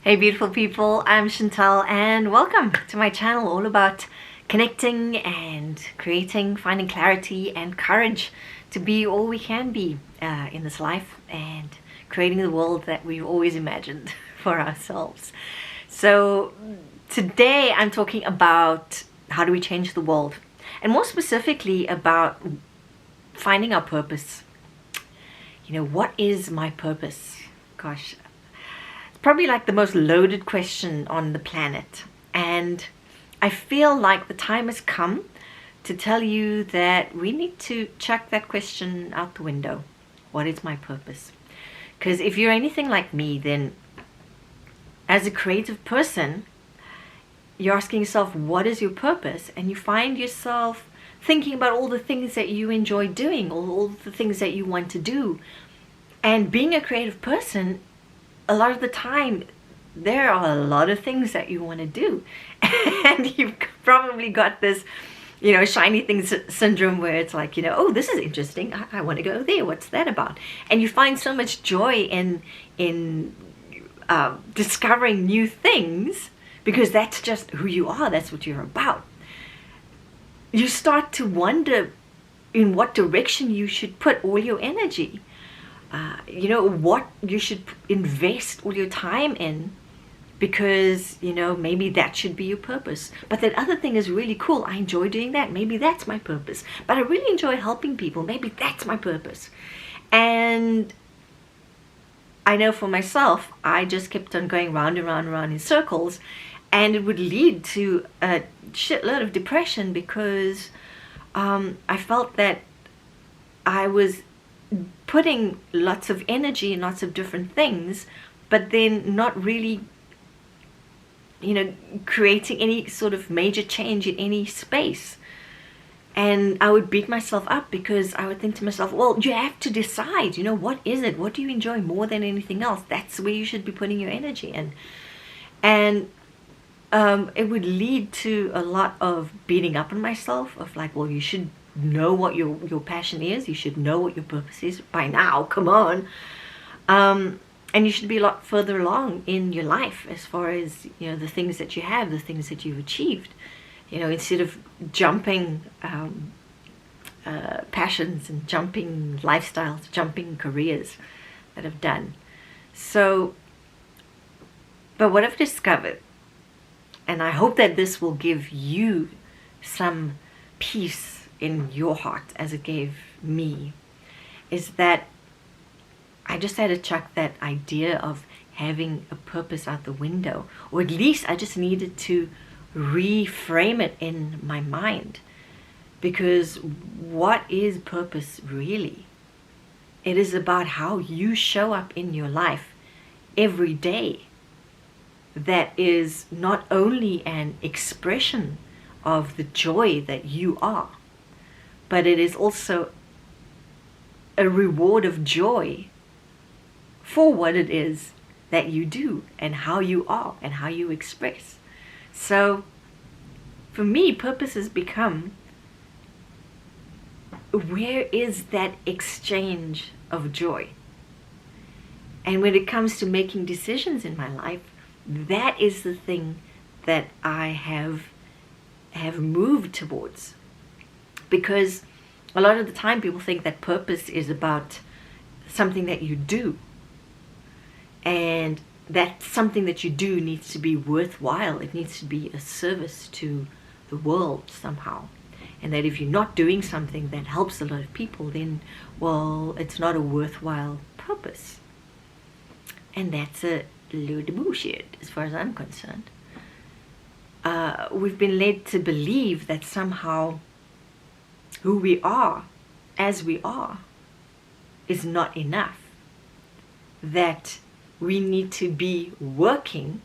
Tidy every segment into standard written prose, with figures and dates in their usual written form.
Hey beautiful people, I'm Chantal and welcome to my channel all about connecting and creating, finding clarity and courage to be all we can be in this life and creating the world that we've always imagined for ourselves. So today I'm talking about how do we change the world, and more specifically about finding our purpose. You know, what is my purpose? Gosh, probably like the most loaded question on the planet, and I feel like the time has come to tell you that we need to chuck that question out the window. What is my purpose? Because if you're anything like me, then as a creative person, you're asking yourself, what is your purpose? And you find yourself thinking about all the things that you enjoy doing, all the things that you want to do. And being a creative person, a lot of the time, there are a lot of things that you want to do. And you've probably got this, you know, shiny thing syndrome where it's like, you know, oh, this is interesting. I want to go there. What's that about? And you find so much joy in discovering new things because that's just who you are. That's what you're about. You start to wonder in what direction you should put all your energy. You know, what you should invest all your time in, because, you know, maybe that should be your purpose. But that other thing is really cool. I enjoy doing that. Maybe that's my purpose. But I really enjoy helping people. Maybe that's my purpose. And I know for myself, I just kept on going round and round and round in circles, and it would lead to a shitload of depression because I felt that I was putting lots of energy in lots of different things, but then not really, you know, creating any sort of major change in any space. And I would beat myself up because I would think to myself, well, you have to decide, you know, what is it? What do you enjoy more than anything else? That's where you should be putting your energy in. And it would lead to a lot of beating up on myself, of like, well, you should know what your passion is. You should know what your purpose is by now. Come on. And you should be a lot further along in your life as far as, you know, the things that you have, the things that you've achieved. You know, instead of jumping passions and jumping lifestyles, jumping careers that I've done. So, but what I've discovered, and I hope that this will give you some peace in your heart as it gave me, is that I just had to chuck that idea of having a purpose out the window, or at least I just needed to reframe it in my mind. Because what is purpose really? It is about how you show up in your life every day. That is not only an expression of the joy that you are, but it is also a reward of joy for what it is that you do and how you are and how you express. So for me, purpose has become, where is that exchange of joy? And when it comes to making decisions in my life, that is the thing that I have moved towards. Because a lot of the time people think that purpose is about something that you do, and that something that you do needs to be worthwhile. It needs to be a service to the world somehow, and that if you're not doing something that helps a lot of people, then, well, it's not a worthwhile purpose. And that's a load of bullshit as far as I'm concerned. We've been led to believe that somehow who we are as we are is not enough. That we need to be working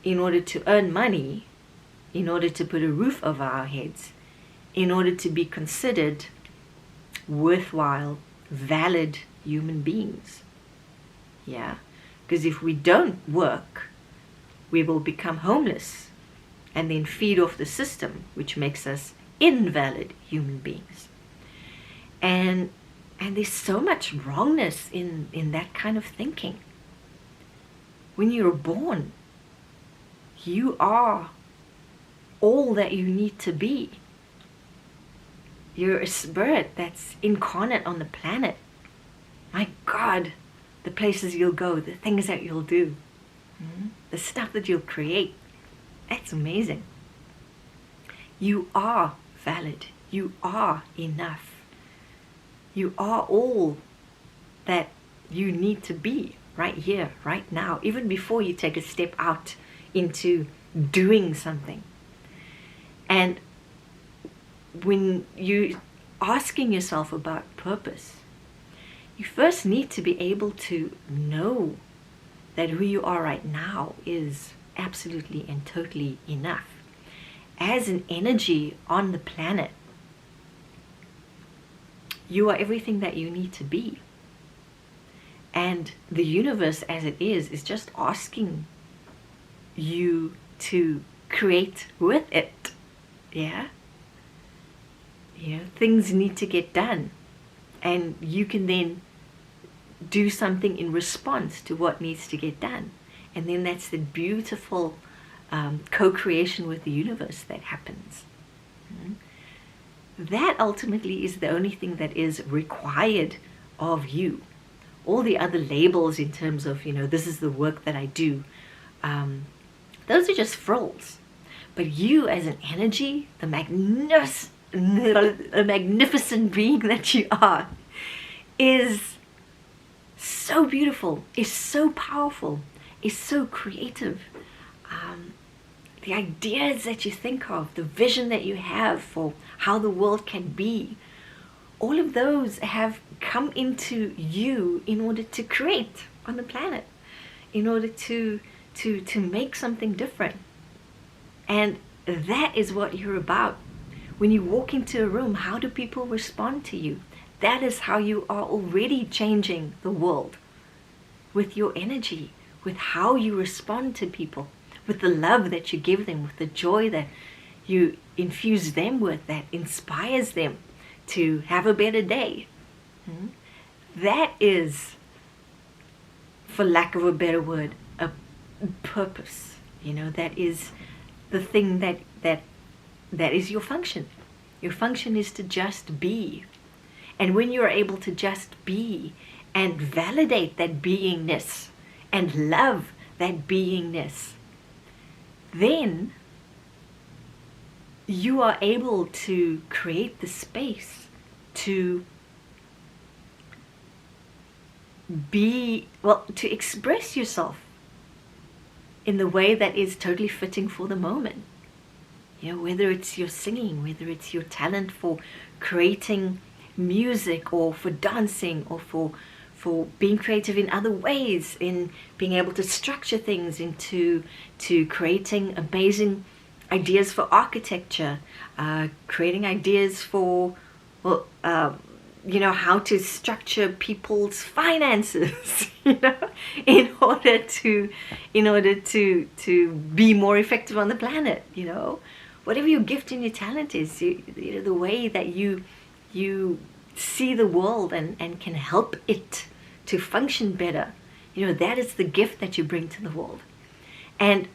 in order to earn money, in order to put a roof over our heads, in order to be considered worthwhile, valid human beings. Yeah, because if we don't work, we will become homeless and then feed off the system, which makes us invalid human beings. And there's so much wrongness in that kind of thinking. when you're born, you are all that you need to be. You're a spirit that's incarnate on the planet. My God, the places you'll go, the things that you'll do, the stuff that you'll create. That's amazing. You are valid. You are enough. You are all that you need to be right here, right now, even before you take a step out into doing something. And when you're asking yourself about purpose, you first need to be able to know that who you are right now is absolutely and totally enough. As an energy on the planet, you are everything that you need to be. And the universe as it is just asking you to create with it. Yeah? You know, things need to get done. And you can then do something in response to what needs to get done. And then that's the beautiful co-creation with the universe that happens. That ultimately is the only thing that is required of you. All the other labels in terms of, this is the work that I do, those are just frills. But you as an energy, the magnificent being that you are, is so beautiful, is so powerful, is so creative. The ideas that you think of, the vision that you have for how the world can be, all of those have come into you in order to create on the planet, in order to make something different. And that is what you're about. When you walk into a room, how do people respond to you? That is how you are already changing the world. With your energy, with how you respond to people, with the love that you give them, with the joy that you infuse them with, that inspires them to have a better day. That is, for lack of a better word, a purpose. That is the thing that is your function. Your function is to just be. And when you're able to just be and validate that beingness and love that beingness, then you are able to create the space to to express yourself in the way that is totally fitting for the moment. Whether it's your singing, whether it's your talent for creating music, or for dancing, or for being creative in other ways, in being able to structure things into creating amazing ideas for architecture, creating ideas for how to structure people's finances, in order to be more effective on the planet. Whatever your gift and your talent is, the way that you see the world and can help it to function better, that is the gift that you bring to the world. And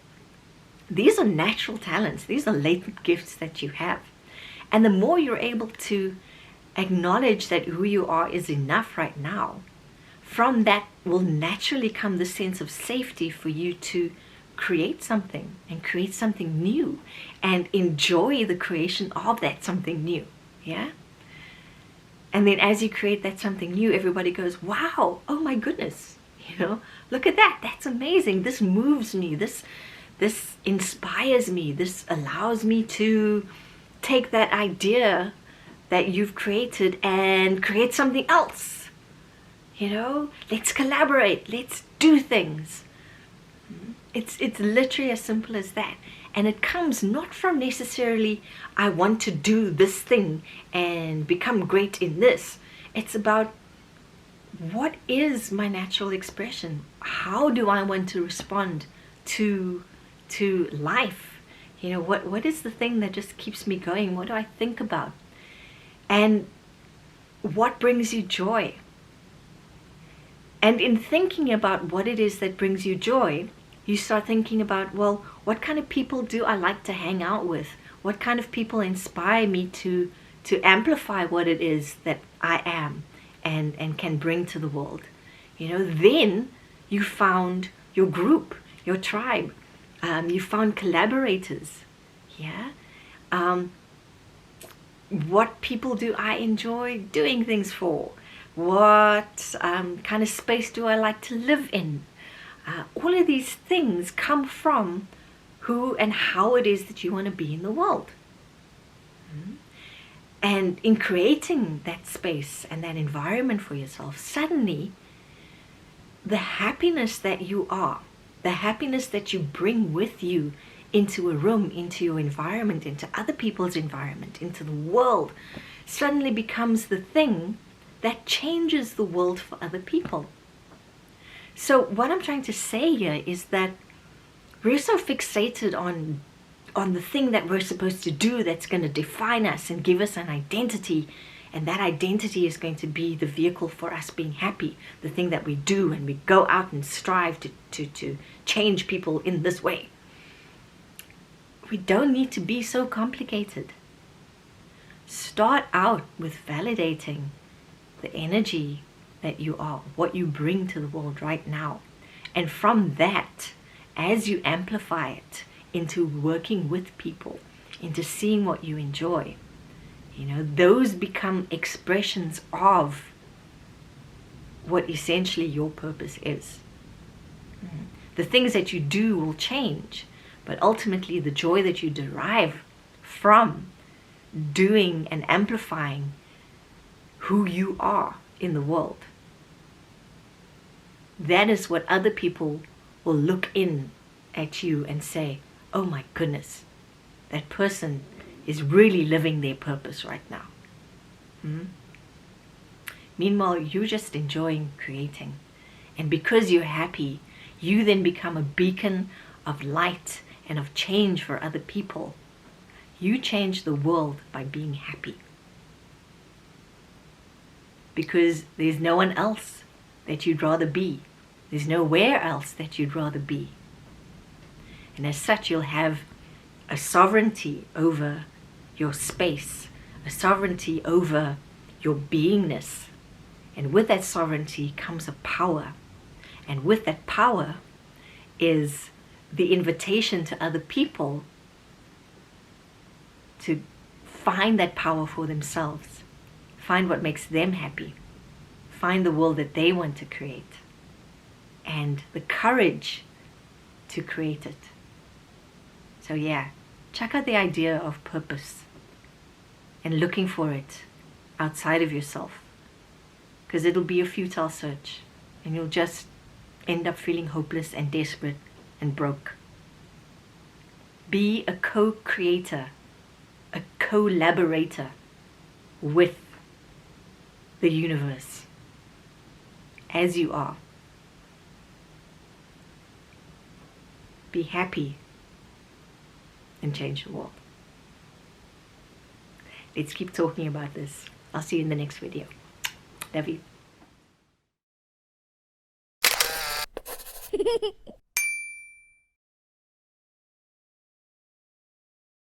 these are natural talents. These are latent gifts that you have. And the more you're able to acknowledge that who you are is enough right now, from that will naturally come the sense of safety for you to create something and create something new and enjoy the creation of that something new. Yeah? And then as you create that something new, everybody goes, wow, oh my goodness, look at that. That's amazing. This moves me. This inspires me. This allows me to take that idea that you've created and create something else. Let's collaborate. Let's do things. It's literally as simple as that. And it comes not from necessarily, I want to do this thing and become great in this. It's about, what is my natural expression? How do I want to respond to life? What is the thing that just keeps me going? What do I think about? And what brings you joy? And in thinking about what it is that brings you joy, you start thinking about, well, what kind of people do I like to hang out with? What kind of people inspire me to amplify what it is that I am and can bring to the world? Then you found your group, your tribe. You found collaborators. Yeah. What people do I enjoy doing things for? What kind of space do I like to live in? All of these things come from who and how it is that you want to be in the world. And in creating that space and that environment for yourself, suddenly the happiness that you are, the happiness that you bring with you into a room, into your environment, into other people's environment, into the world, suddenly becomes the thing that changes the world for other people. So what I'm trying to say here is that we're so fixated on the thing that we're supposed to do that's going to define us and give us an identity, and that identity is going to be the vehicle for us being happy, the thing that we do, and we go out and strive to change people in this way. We don't need to be so complicated. Start out with validating the energy that you are, what you bring to the world right now. And from that, as you amplify it into working with people, into seeing what you enjoy, those become expressions of what essentially your purpose is. The things that you do will change, but ultimately the joy that you derive from doing and amplifying who you are in the world, that is what other people will look in at you and say, oh my goodness, that person is really living their purpose right now. Meanwhile, you're just enjoying creating. And because you're happy, you then become a beacon of light and of change for other people. You change the world by being happy. Because there's no one else that you'd rather be. There's nowhere else that you'd rather be. And as such, you'll have a sovereignty over your space, a sovereignty over your beingness. And with that sovereignty comes a power. And with that power is the invitation to other people to find that power for themselves. Find what makes them happy. Find the world that they want to create. And the courage to create it. So yeah, check out the idea of purpose and looking for it outside of yourself. Because it'll be a futile search. And you'll just end up feeling hopeless and desperate and broke. Be a co-creator, a collaborator with the universe as you are. Be happy and change the world. Let's keep talking about this. I'll see you in the next video. Love you.